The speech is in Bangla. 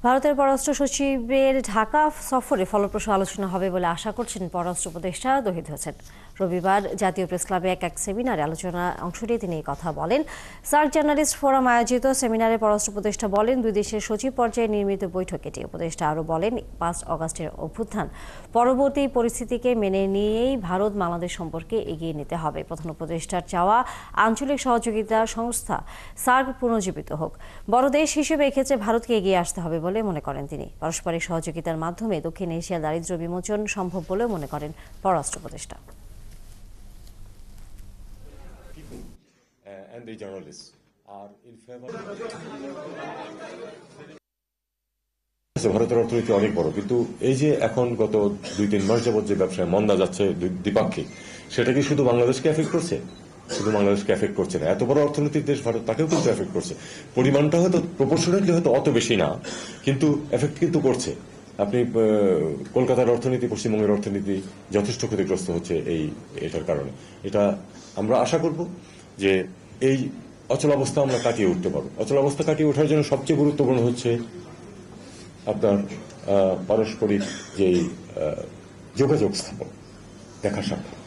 ভারতের পররাষ্ট্র সচিবের ঢাকা সফরে ফলপ্রসূ আলোচনা হবে বলে আশা করছেন পররাষ্ট্র উপদেষ্টা তৌহিদ হোসেন। রবিবার জাতীয় প্রেসক্লাবে এক সেমিনারে আলোচনায় অংশ নিয়ে তিনি এই কথা বলেন। সার্ক জার্নালিস্ট ফোরাম আয়োজিত সেমিনারে পররাষ্ট্র উপদেষ্টা বলেন, দুই দেশের সচিব পর্যায়ে নির্মিত বৈঠক এটি। উপদেষ্টা আরও বলেন, 5 অগাস্টের অভ্যুত্থান পরবর্তী পরিস্থিতিকে মেনে নিয়েই ভারত বাংলাদেশ সম্পর্কে এগিয়ে নিতে হবে। প্রধান উপদেষ্টার চাওয়া আঞ্চলিক সহযোগিতা সংস্থা সার্ক পুনর্জীবিত হোক। বড় দেশ হিসেবে এক্ষেত্রে ভারতকে এগিয়ে আসতে হবে বলে মনে করেন তিনি। পারস্পরিক সহযোগিতার মাধ্যমে দক্ষিণ এশিয়ার দারিদ্র্য বিমোচন সম্ভব বলেও মনে করেন পররাষ্ট্র উপদেষ্টা। ভারতের অর্থনীতি অনেক বড়, কিন্তু এই যে এখন গত 2-3 মাস যাবত যে ব্যবসায় মন্দা যাচ্ছে দ্বিপাক্ষিক, সেটা কি শুধু বাংলাদেশকে এফেক্ট করছে? শুধু বাংলাদেশকে এফেক্ট করছে না, এত বড় অর্থনৈতিক দেশ ভারত, তাকেও কিন্তু এফেক্ট করছে। পরিমাণটা হয়তো প্রপোর্শনালি হয়তো অত বেশি না, কিন্তু এফেক্ট কিন্তু করছে। আপনি কলকাতার অর্থনীতি, পশ্চিমবঙ্গের অর্থনীতি যথেষ্ট ক্ষতিগ্রস্ত হচ্ছে এটার কারণে। এটা আমরা আশা করব যে এই অচলাবস্থা আমরা কাটিয়ে উঠতে পারবো। অচলাবস্থা কাটিয়ে ওঠার জন্য সবচেয়ে গুরুত্বপূর্ণ হচ্ছে আপনার পারস্পরিক যেই যোগাযোগ স্থাপন, দেখা সাক্ষাৎ।